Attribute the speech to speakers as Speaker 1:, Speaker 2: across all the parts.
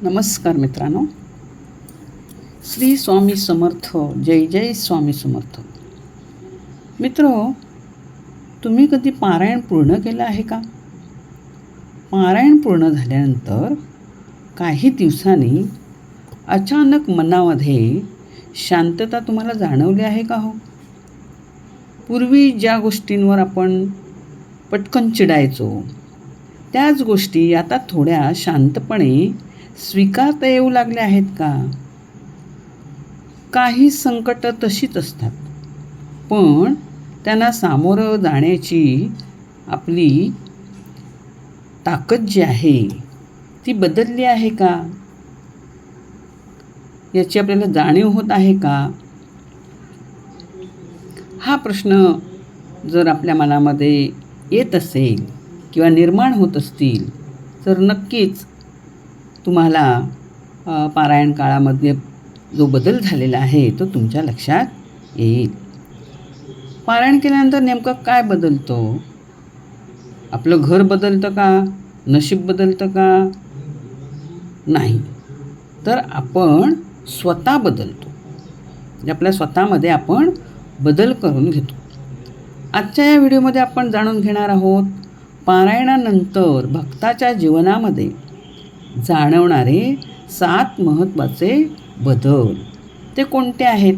Speaker 1: नमस्कार मित्रांनो. श्री स्वामी समर्थ. जय जय स्वामी समर्थ. मित्र, तुम्ही कधी पारायण पूर्ण केलं आहे का? पारायण पूर्ण झाल्यानंतर काही दिवसांनी अचानक मनामध्ये शांतता तुम्हाला जाणवली आहे का हो? पूर्वी ज्या गोष्टींवर आपण पटकन चिडायचो त्याच गोष्टी आता थोड्या शांतपणे स्वीकारता येऊ लागल्या आहेत का? काही संकटं तशीच असतात, पण त्यांना सामोरं जाण्याची आपली ताकद जी आहे ती बदलली आहे का, याची आपल्याला जाणीव होत आहे का? हा प्रश्न जर आपल्या मनामध्ये येत असेल किंवा निर्माण होत असतील तर नक्कीच तुम्हाला पारायण काळामध्ये जो बदल झालेला आहे तो तुमच्या लक्षात येईल. पारायण केल्यानंतर नेमकं काय बदलतं? आपलं घर बदलतं का? नशीब बदलतं का? नाही, तर आपण स्वतः बदलतो. म्हणजे आपल्या स्वतःमध्ये आपण बदल करून घेतो. आजच्या या व्हिडिओमध्ये आपण जाणून घेणार आहोत पारायणानंतर भक्ताच्या जीवनामध्ये जाणवणारे 7 महत्त्वाचे बदल. ते कोणते आहेत?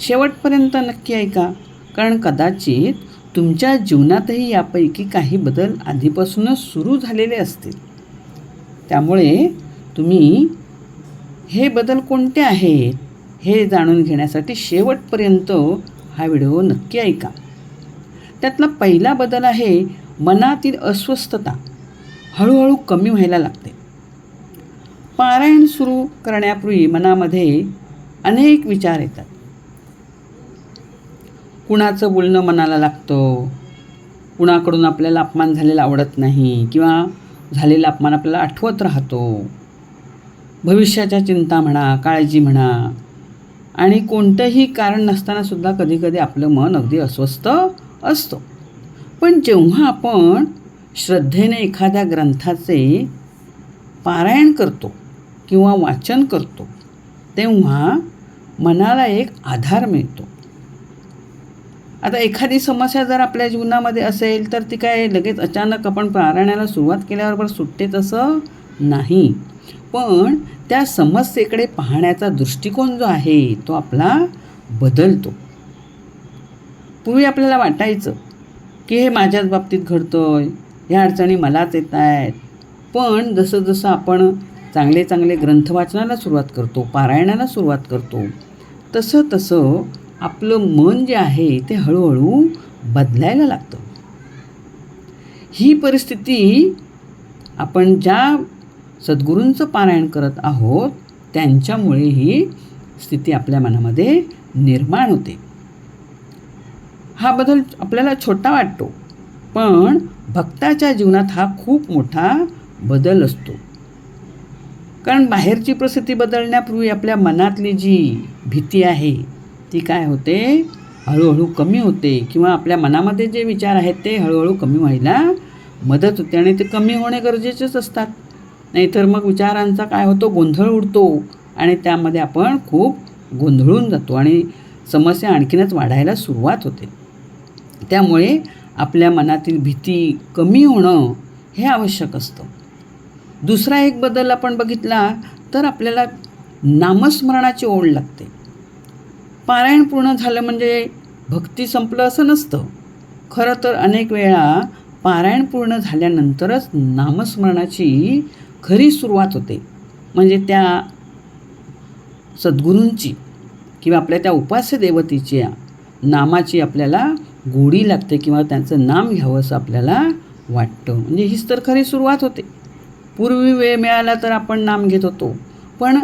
Speaker 1: शेवटपर्यंत नक्की ऐका, कारण कदाचित तुमच्या जीवनातही यापैकी काही बदल आधीपासूनच सुरू झालेले असतील. त्यामुळे तुम्ही हे बदल कोणते आहेत हे जाणून घेण्यासाठी शेवटपर्यंत हा व्हिडिओ नक्की ऐका. त्यातला पहिला बदल आहे मनातील अस्वस्थता हळूहळू कमी व्हायला लागते. पारायण सुरू करण्यापूर्वी मनामध्ये अनेक विचार येतात. कुणाचं बोलणं मनाला लागतं, कुणाकडून आपल्याला अपमान झालेला आवडत नाही किंवा झालेला अपमान आपल्याला आठवत राहतो. भविष्याच्या चिंता म्हणा, काळजी म्हणा, आणि कोणतंही कारण नसतानासुद्धा कधीकधी आपलं मन अगदी अस्वस्थ असतं. पण जेव्हा आपण श्रद्धेने एखाद्या ग्रंथाचे पारायण करतो किंवा वाचन करतो तेव्हा मनाला एक आधार मिळतो. आता एखादी समस्या जर आपल्या जीवनामध्ये असेल तर ती काय लगेच अचानक आपण पारायणाला सुरुवात केल्याबरोबर सुटते तसं नाही, पण त्या समस्येकडे पाहण्याचा दृष्टिकोन जो आहे तो आपला बदलतो. पूर्वी आपल्याला वाटायचं की हे माझ्याच बाबतीत घडतंय, ह्या अडचणी मलाच येत आहेत. पण जसं जसं आपण चांगले चांगले ग्रंथ वाचनाला सुरुवात करतो, पारायणाला सुरुवात करतो, तसं तसं आपलं मन जे आहे ते हळूहळू बदलायला लागतं. ही परिस्थिती आपण ज्या सद्गुरूंचं पारायण करत आहोत त्यांच्यामुळे ही स्थिती आपल्या मनामध्ये निर्माण होते. हा बदल आपल्याला छोटा वाटतो, पण भक्ताच्या जीवनात हा खूप मोठा बदल असतो. कारण बाहेरची परिस्थिती बदलण्यापूर्वी आपल्या मनातली जी भीती आहे ती काय होते, हळूहळू कमी होते, किंवा आपल्या मनामध्ये जे विचार आहेत ते हळूहळू कमी व्हायला मदत होते. आणि ते कमी होणे गरजेचेच असतात, नाहीतर मग विचारांचा काय होतो, गोंधळ उडतो आणि त्यामध्ये आपण खूप गोंधळून जातो आणि समस्या आणखीनच वाढायला सुरुवात होते. त्यामुळे आपल्या मनातील भीती कमी होणं हे आवश्यक असतं. दुसरा एक बदल आपण बघितला तर आपल्याला नामस्मरणाची ओढ लागते. पारायण पूर्ण झालं म्हणजे भक्ती संपलं असं नसतं. खरं तर अनेक वेळा पारायण पूर्ण झाल्यानंतरच नामस्मरणाची खरी सुरुवात होते. म्हणजे त्या सद्गुरूंची किंवा आपल्या त्या उपास्य देवतेच्या नामाची आपल्याला गोडी लागते किंवा त्यांचं नाम घ्यावं असं आपल्याला वाटतं. म्हणजे हीच तर खरी सुरुवात होते. पूर्वी वेळ मिळाला तर आपण नाम घेत होतो, पण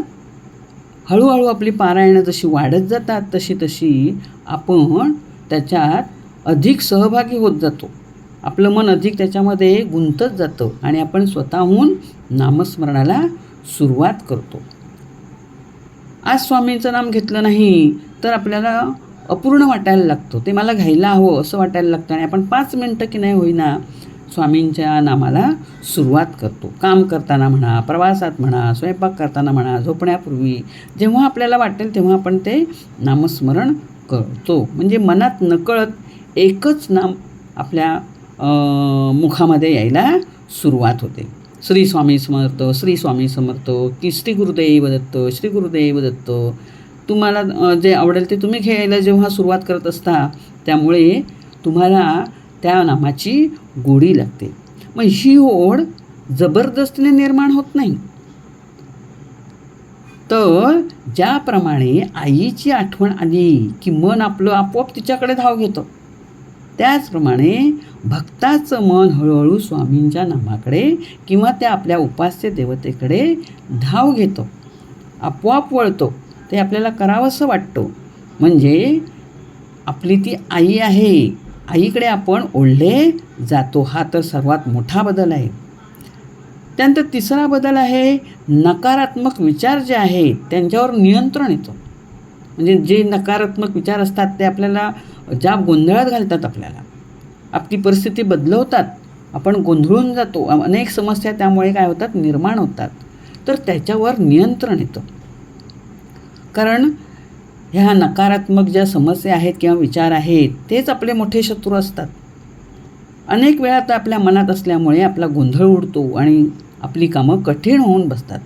Speaker 1: हळूहळू आपली पारायणं जशी वाढत जातात तशी तशी आपण त्याच्यात अधिक सहभागी होत जातो. आपलं मन अधिक त्याच्यामध्ये गुंतत जातं आणि आपण स्वतःहून नामस्मरणाला सुरुवात करतो. आज स्वामींचं नाम घेतलं नाही तर आपल्याला अपूर्ण वाटायला लागतं, ते मला घ्यायला हवं असं वाटायला लागतं आणि आपण 5 मिनटं की नाही होईना स्वामींच्या नामाला सुरुवात करतो. काम करताना म्हणा, प्रवासात म्हणा, स्वयंपाक करताना म्हणा, झोपण्यापूर्वी जेव्हा आपल्याला वाटेल तेव्हा आपण ते नामस्मरण करतो. म्हणजे मनात नकळत एकच नाम आपल्या मुखामध्ये यायला सुरुवात होते. श्री स्वामी समर्थ, श्री स्वामी समर्थ, की श्री गुरुदेव दत्त, श्री गुरुदेव दत्त. तुम्हाला जे आवडेल ते तुम्ही घ्यायला जेव्हा सुरुवात करत असता, त्यामुळे तुम्हाला त्या नामाची गोडी लागते. मग ही ओढ जबरदस्तीने निर्माण होत नाही. तर ज्याप्रमाणे आईची आठवण आली की मन आपलं आपोआप तिच्याकडे धाव घेतं, त्याचप्रमाणे भक्ताचं मन हळूहळू स्वामींच्या नामाकडे किंवा त्या आपल्या उपास्य देवतेकडे धाव घेतो, आपोआप वळतो. ते आपल्याला करावंसं वाटतं. म्हणजे आपली ती आई आहे, आईकडे आपण ओढले जातो. हा तर सर्वात मोठा बदल आहे. त्यानंतर तिसरा बदल आहे, नकारात्मक विचार जे आहेत त्यांच्यावर नियंत्रण येतं. म्हणजे जे नकारात्मक विचार असतात ते आपल्याला ज्या गोंधळात घालतात, आपल्याला आपली परिस्थिती बदलवतात, आपण गोंधळून जातो. अनेक समस्या त्यामुळे काय होतात, निर्माण होतात. तर त्याच्यावर नियंत्रण येतं. कारण ह्या नकारात्मक ज्या समस्या आहेत किंवा विचार आहेत तेच आपले मोठे शत्रू असतात. अनेक वेळा तर आपल्या मनात असल्यामुळे आपला गोंधळ उडतो आणि आपली कामं कठीण होऊन बसतात.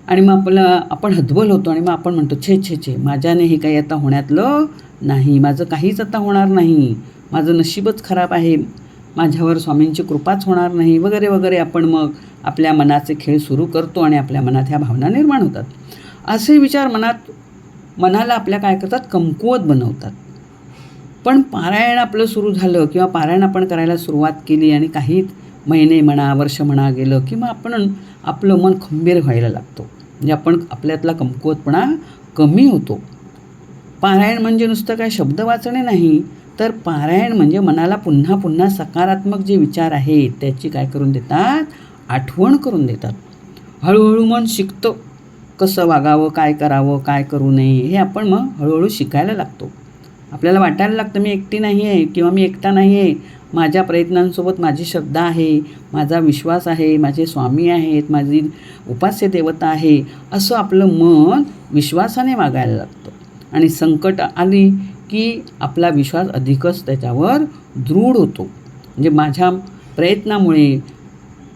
Speaker 1: आणि मग आपण हतबल होतो आणि मग आपण म्हणतो, छे छे छे, माझ्याने हे काही आता होण्यातलं नाही, माझं काहीच आता होणार नाही, माझं नशीबच खराब आहे, माझ्यावर स्वामींची कृपाच होणार नाही, वगैरे वगैरे. आपण मग आपल्या मनाचे खेळ सुरू करतो आणि आपल्या मनात ह्या भावना निर्माण होतात. असे विचार मनाला आपल्या काय करतात, कमकुवत बनवतात. पण पारायण आपलं सुरू झालं किंवा पारायण आपण करायला सुरुवात केली आणि काही महिने म्हणा, वर्ष म्हणा गेलं की मग आपलं मन खंबीर व्हायला लागतो. म्हणजे आपण आपल्यातला कमकुवतपणा कमी होतो. पारायण म्हणजे नुसतं काय शब्द वाचणे नाही, तर पारायण म्हणजे मनाला पुन्हा पुन्हा सकारात्मक जे विचार आहेत त्याची काय करून देतात, आठवण करून देतात. हळूहळू मन शिकतं कसं वागावं, काय करावं, काय करू नये, हे आपण मग हळूहळू शिकायला लागतो. आपल्याला वाटायला लागतं मी एकटी नाही आहे किंवा मी एकटा नाही आहे, माझ्या प्रयत्नांसोबत माझी श्रद्धा आहे, माझा विश्वास आहे, माझे स्वामी आहेत, माझी उपास्य देवता आहे, असं आपलं मन विश्वासाने वागायला लागतं. आणि संकट आली की आपला विश्वास अधिकच त्याच्यावर दृढ होतो. म्हणजे माझ्या प्रयत्नामुळे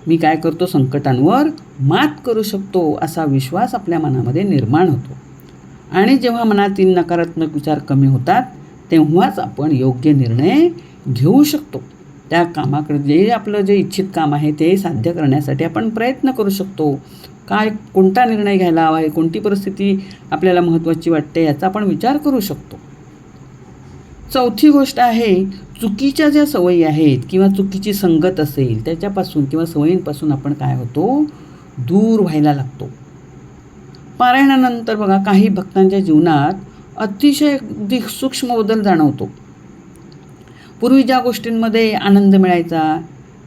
Speaker 1: मी काय करतो, संकटांवर मात करू शकतो, असा विश्वास आपल्या मनामध्ये निर्माण होतो. आणि जेव्हा मनातील नकारात्मक विचार कमी होतात तेव्हाच आपण योग्य निर्णय घेऊ शकतो. त्या कामाकडे जे आपलं जे इच्छित काम आहे ते साध्य करण्यासाठी आपण प्रयत्न करू शकतो. कोणता निर्णय घ्यायला हवा आहे, कोणती परिस्थिती आपल्याला महत्त्वाची वाटते याचा आपण विचार करू शकतो. चौथी गोष्ट आहे, चुकीच्या ज्या सवयी आहेत किंवा चुकीची संगत असेल त्याच्यापासून किंवा सवयींपासून आपण काय होतो, दूर व्हायला लागतो. पारायणानंतर बघा काही भक्तांच्या जीवनात अतिशय सूक्ष्म बदल जाणवतो. पूर्वी ज्या गोष्टींमध्ये आनंद मिळायचा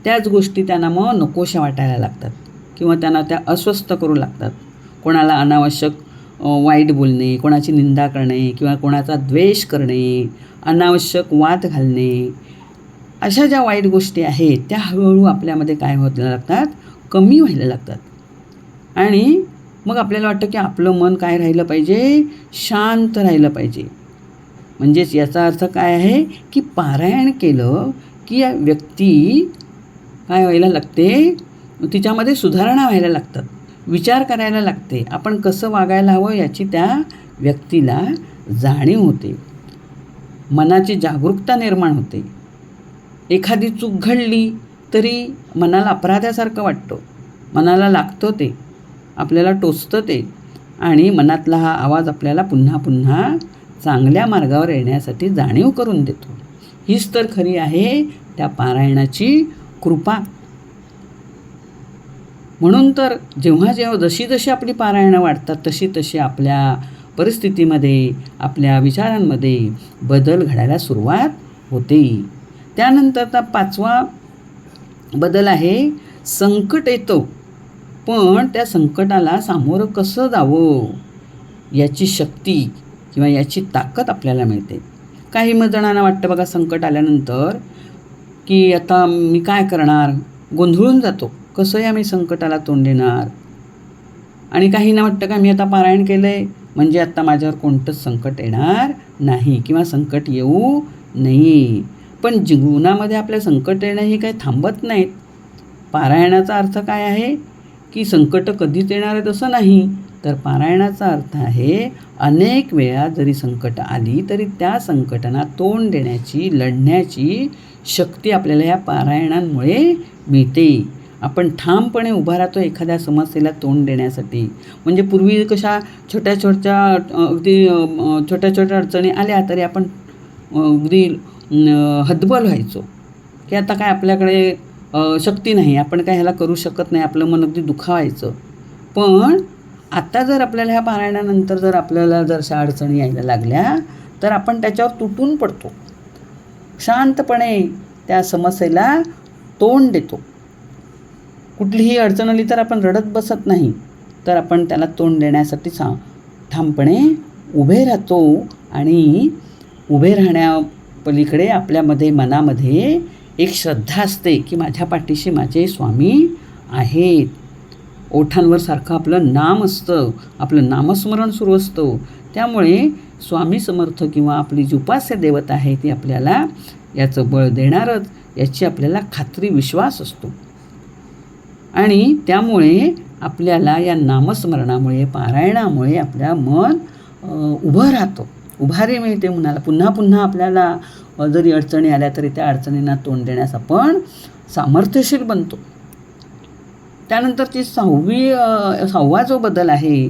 Speaker 1: त्याच गोष्टी त्यांना मग नकोशा वाटायला लागतात किंवा त्यांना त्या अस्वस्थ करू लागतात. कोणाला अनावश्यक वाईट बोलणे, कोणाची निंदा करणे किंवा कोणाचा द्वेष करणे, अनावश्यक वाद घालणे, अशा ज्या वाईट गोष्टी आहेत त्या हळूहळू आपल्यामध्ये काय व्हायला लागतात, कमी व्हायला लागतात. आणि मग आपल्याला वाटतं की आपलं मन काय राहिलं पाहिजे, शांत राहिलं पाहिजे. म्हणजेच याचा अर्थ काय आहे की पारायण केलं की या व्यक्ती काय व्हायला लागते, तिच्यामध्ये सुधारणा व्हायला लागतात, विचार करायला लागते, आपण कसं वागायला हवं याची त्या व्यक्तीला जाणीव होते, मनाची जागरूकता निर्माण होते. एखादी चूक घडली तरी मनाला अपराध्यासारखं वाटतं, मनाला लागतं ते, आपल्याला टोचतं ते, आणि मनातला हा आवाज आपल्याला पुन्हा पुन्हा चांगल्या मार्गावर येण्यासाठी जाणीव करून देतो. हीच तर खरी आहे त्या पारायणाची कृपा. म्हणून तर जेव्हा जशी जशी आपली पारायणं वाढतात तशी तशी आपल्या परिस्थितीमध्ये, आपल्या विचारांमध्ये बदल घडायला सुरुवात होते. त्यानंतरचा पाचवा बदल आहे, संकट येतो पण त्या संकटाला सामोरं कसं जावं याची शक्ती किंवा याची ताकद आपल्याला मिळते. काही जणांना वाटतं बघा, संकट आल्यानंतर की आता मी काय करणार, गोंधळून जातो. कसं या मी संकटाला तोंड देणार. आणि काहींना वाटतं का मी आता पारायण केलं आहे म्हणजे आता माझ्यावर कोणतंच संकट येणार नाही किंवा संकट येऊ नये. पण जीवनामध्ये आपल्या संकट येणं ही काही थांबत नाहीत. पारायणाचा अर्थ काय आहे की संकट कधीच येणार आहेत असं नाही, तर पारायणाचा अर्थ आहे अनेक वेळा जरी संकट आली तरी त्या संकटांना तोंड देण्याची, लढण्याची शक्ती आपल्याला या पारायणांमुळे मिळते. आपण ठामपणे उभा राहतो एखाद्या समस्येला तोंड देण्यासाठी. म्हणजे पूर्वी कशा छोट्या छोट्या अडचणी आल्या तरी आपण अगदी हतबल व्हायचो की आता काय आपल्याकडे शक्ती नाही, आपण काय ह्याला करू शकत नाही, आपलं मन अगदी दुखावायचं. पण आता जर आपल्याला ह्या पारायणानंतर जर आपल्याला जर अशा अडचणी यायला लागल्या तर आपण त्याच्यावर तुटून पडतो, शांतपणे त्या समस्येला तोंड देतो. कुठलीही अडचण आली तर आपण रडत बसत नाही, तर आपण त्याला तोंड देण्यासाठी ठामपणे उभे राहतो. आणि उभे राहण्यापलीकडे आपल्यामध्ये मनामध्ये एक श्रद्धा असते की माझ्या पाठीशी माझे स्वामी आहेत. ओठांवर सारखं आपलं नाम असतं, आपलं नामस्मरण सुरू असतं. त्यामुळे स्वामी समर्थ किंवा आपली जी उपास्य देवता आहे ती आपल्याला याचं बळ देणारच, याची आपल्याला खात्री, विश्वास असतो. आणि त्यामुळे आपल्याला या नामस्मरणामुळे, पारायणामुळे आपल्या मन उभं राहतं, उभारी मिळते मनाला. पुन्हा पुन्हा आपल्याला जरी अडचणी आल्या तरी त्या अडचणींना तोंड देण्यास आपण सामर्थ्यशील बनतो. त्यानंतरची सहावा जो बदल आहे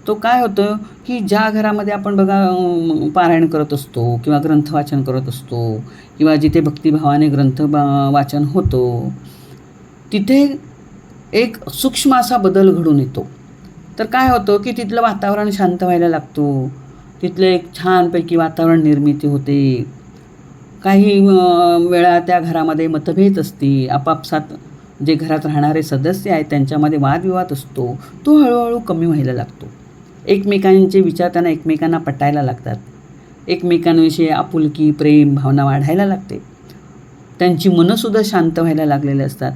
Speaker 1: तो काय होतं की ज्या घरामध्ये आपण बघा पारायण करत असतो किंवा ग्रंथ वाचन करत असतो किंवा जिथे भक्तिभावाने ग्रंथ वाचन होतो तिथे एक सूक्ष्म असा बदल घडून येतो. तर काय होतं की तिथलं वातावरण शांत व्हायला लागतो, तिथलं एक छानपैकी वातावरण निर्मिती होते. काही वेळा त्या घरामध्ये मतभेद असते, आपापसात जे घरात राहणारे सदस्य आहेत त्यांच्यामध्ये वादविवाद असतो, तो हळूहळू कमी व्हायला लागतो. एकमेकांचे विचार त्यांना एकमेकांना पटायला लागतात, एकमेकांविषयी आपुलकी, प्रेम, भावना वाढायला लागते. त्यांची मनंसुद्धा शांत व्हायला लागलेले असतात.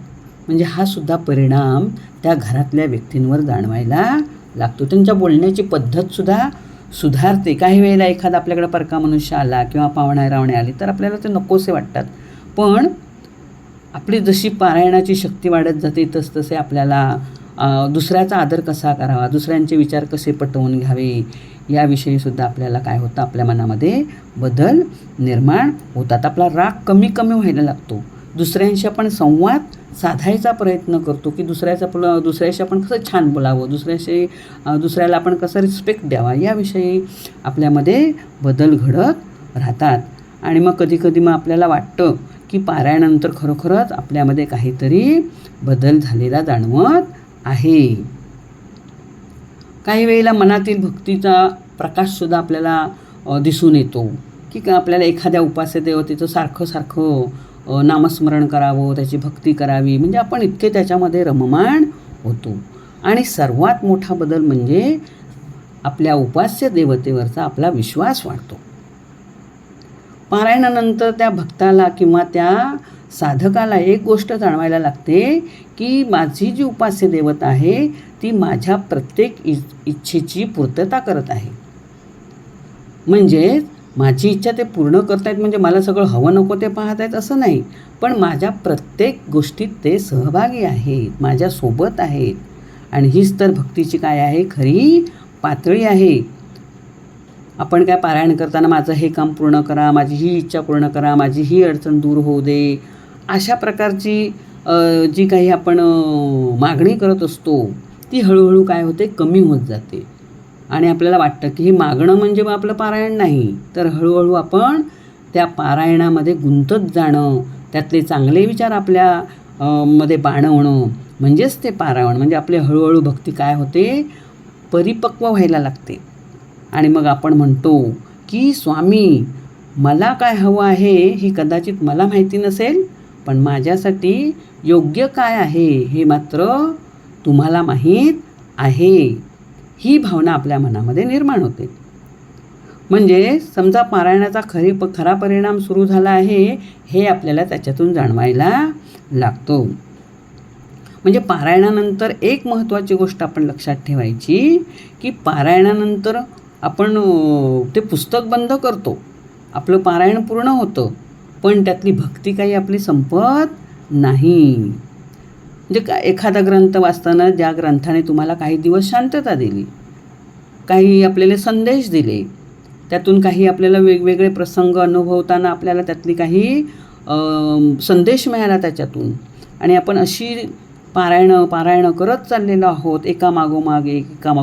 Speaker 1: म्हणजे हा सुद्धा परिणाम त्या घरातल्या व्यक्तींवर जाणवायला लागतो. त्यांच्या बोलण्याची पद्धतसुद्धा सुधारते. काही वेळेला एखादा आपल्याकडे परका मनुष्य आला किंवा पाहुणे रावणे आली तर आपल्याला ते नकोसे वाटतात. पण आपली जशी पारायणाची शक्ती वाढत जाते तसतसे आपल्याला दुसऱ्याचा आदर कसा करावा, दुसऱ्यांचे विचार कसे पटवून घ्यावे याविषयीसुद्धा आपल्याला काय होतं, आपल्या मनामध्ये बदल निर्माण होतात. आपला राग कमी व्हायला लागतो. दुसऱ्यांशी आपण संवाद साधायचा प्रयत्न करतो की दुसऱ्याशी आपण कसं छान बोलावं, दुसऱ्याला आपण कसं रिस्पेक्ट द्यावा याविषयी आपल्यामध्ये बदल घडत राहतात. आणि मग कधीकधी मग आपल्याला वाटतं की पारायणानंतर खरोखरच आपल्यामध्ये काहीतरी बदल झालेला जाणवत आहे. काही वेळेला मनातील भक्तीचा प्रकाशसुद्धा आपल्याला दिसून येतो की आपल्याला एखाद्या उपास्य देवतेचं सारखं नामस्मरण करावं, त्याची भक्ती करावी, म्हणजे आपण इतके त्याच्यामध्ये रममाण होतो. आणि सर्वात मोठा बदल म्हणजे आपल्या उपास्य देवतेवरचा आपला विश्वास वाढतो. पारायणानंतर त्या भक्ताला किंवा त्या साधकाला एक गोष्ट जाणवायला लागते की माझी जी उपास्य देवता आहे ती माझ्या प्रत्येक इच्छेची पूर्तता करत आहे. म्हणजे माझी इच्छा ते पूर्ण करतायत, म्हणजे मला सगळं हवं नको ते पाहत आहेत असं नाही, पण माझ्या प्रत्येक गोष्टीत ते सहभागी आहेत, माझ्यासोबत आहेत. आणि हीच तर भक्तीची काय आहे, खरी पातळी आहे. आपण काय पारायण करताना माझं हे काम पूर्ण करा, माझी ही इच्छा पूर्ण करा, माझी ही अडचण दूर होऊ दे, अशा प्रकारची जी काही आपण मागणी करत असतो ती हळूहळू काय होते, कमी होत जाते. आणि आपल्याला वाटतं की हे मागणं म्हणजे मग आपलं पारायण नाही, तर हळूहळू आपण त्या पारायणामध्ये गुंतत जाणं, त्यातले चांगले विचार आपल्या मध्ये बाणवणं म्हणजेच ते पारायण. म्हणजे आपली हळूहळू भक्ती काय होते, परिपक्व व्हायला लागते. आणि मग आपण म्हणतो की स्वामी मला काय हवं आहे ही कदाचित मला माहिती नसेल, पण माझ्यासाठी योग्य काय आहे हे मात्र तुम्हाला माहीत आहे. ही भावना आपल्या मनामध्ये निर्माण होते. म्हणजे समजा पारायणाचा खरा परिणाम सुरू झाला आहे हे आपल्याला त्याच्यातून जाणवायला लागतो. म्हणजे पारायणानंतर एक महत्त्वाची गोष्ट आपण लक्षात ठेवायची की पारायणानंतर आपण ते पुस्तक बंद करतो, आपलं पारायण पूर्ण होतं, पण त्यातली भक्ती काही आपली संपत नाही. म्हणजे एखादा ग्रंथ वाचताना ज्या ग्रंथाने तुम्हाला काही दिवस शांतता दिली, काही आपल्याला संदेश दिले, त्यातून काही आपल्याला वेगवेगळे प्रसंग अनुभवताना आपल्याला त्यातली काही संदेश मिळाला त्याच्यातून, आणि आपण अशी पारायणं करत चाललेलो आहोत एकामागोमाग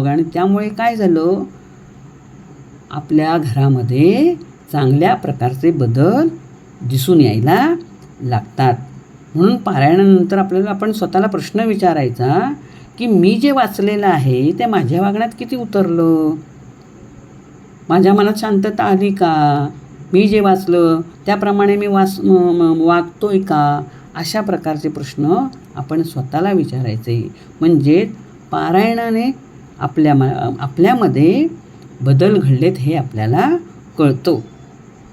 Speaker 1: आणि त्यामुळे काय झालं, आपल्या घरामध्ये चांगल्या प्रकारचे बदल दिसून यायला लागतात. म्हणून पारायणानंतर आपण स्वतःला प्रश्न विचारायचा की मी जे वाचलेलं आहे ते माझ्या वागण्यात किती उतरलं, माझ्या मनात शांतता आली का, मी जे वाचलं त्याप्रमाणे मी वागतोय का, अशा प्रकारचे प्रश्न आपण स्वतःला विचारायचे. म्हणजे पारायणाने आपल्यामध्ये बदल घडलेत हे आपल्याला कळतं.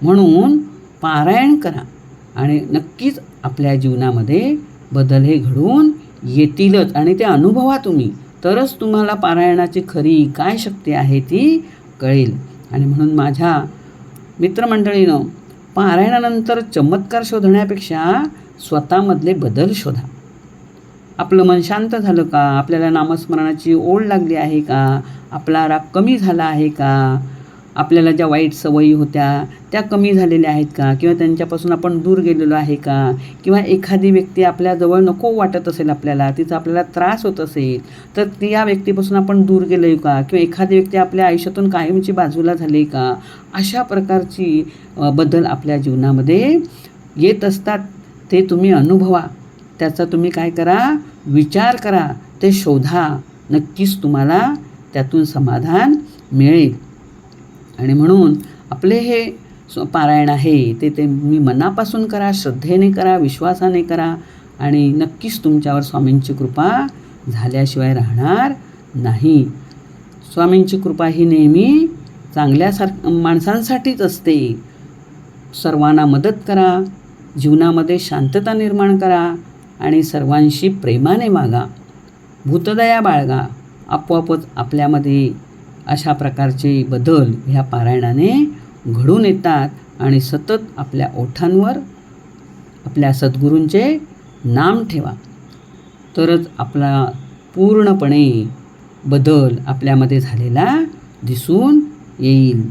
Speaker 1: म्हणून पारायण करा आणि नक्कीच आपल्या जीवनामध्ये बदल हे घडून येतीलच, आणि ते अनुभवा तुम्ही, तरच तुम्हाला पारायणाची खरी काय शक्ती आहे ती कळेल. आणि म्हणून माझ्या मित्रमंडळीनं पारायणानंतर चमत्कार शोधण्यापेक्षा स्वतःमधले बदल शोधा. आपलं मन शांत झालं का, आपल्याला नामस्मरणाची ओढ लागली आहे का, आपला राग कमी झाला आहे का, आपल्याला ज्या वाईट सवयी होत्या त्या कमी झालेल्या आहेत का, किंवा त्यांच्यापासून आपण दूर गेलेलो आहे का, किंवा एखादी व्यक्ती आपल्याजवळ नको वाटत असेल, आपल्याला तिचा आपल्याला त्रास होत असेल तर त्या व्यक्तीपासून आपण दूर गेलो आहे का, किंवा एखादी व्यक्ती आपल्या आयुष्यातून कायमची बाजूला झाली का, अशा प्रकारची बदल आपल्या जीवनामध्ये येत असतात. ते तुम्ही अनुभवा, त्याचा तुम्ही काय करा, विचार करा, ते शोधा, नक्कीच तुम्हाला त्यातून समाधान मिळेल. आणि म्हणून आपले हे पारायण आहे ते मी मनापासून करा, श्रद्धेने करा, विश्वासाने करा, आणि नक्कीच तुमच्यावर स्वामींची कृपा झाल्याशिवाय राहणार नाही. स्वामींची कृपा ही नेहमी चांगल्या माणसांसाठीच असते. सर्वांना मदत करा, जीवनामध्ये शांतता निर्माण करा, आणि सर्वांशी प्रेमाने वागा, भूतदया बाळगा. आपोआपच आपल्यामध्ये अशा प्रकारचे बदल ह्या पारायणाने घडून येतात, आणि सतत आपल्या ओठांवर आपल्या सद्गुरूंचे नाम ठेवा, तरच आपला पूर्णपणे बदल आपल्यामध्ये झालेला दिसून येईल.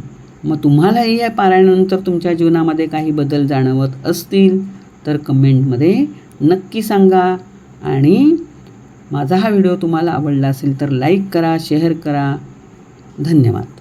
Speaker 1: मग तुम्हालाही या पारायणानंतर तुमच्या जीवनामध्ये काही बदल जाणवत असतील तर कमेंटमध्ये नक्की सांगा. आणि माझा हा व्हिडिओ तुम्हाला आवडला असेल तर लाईक करा, शेअर करा. धन्यवाद.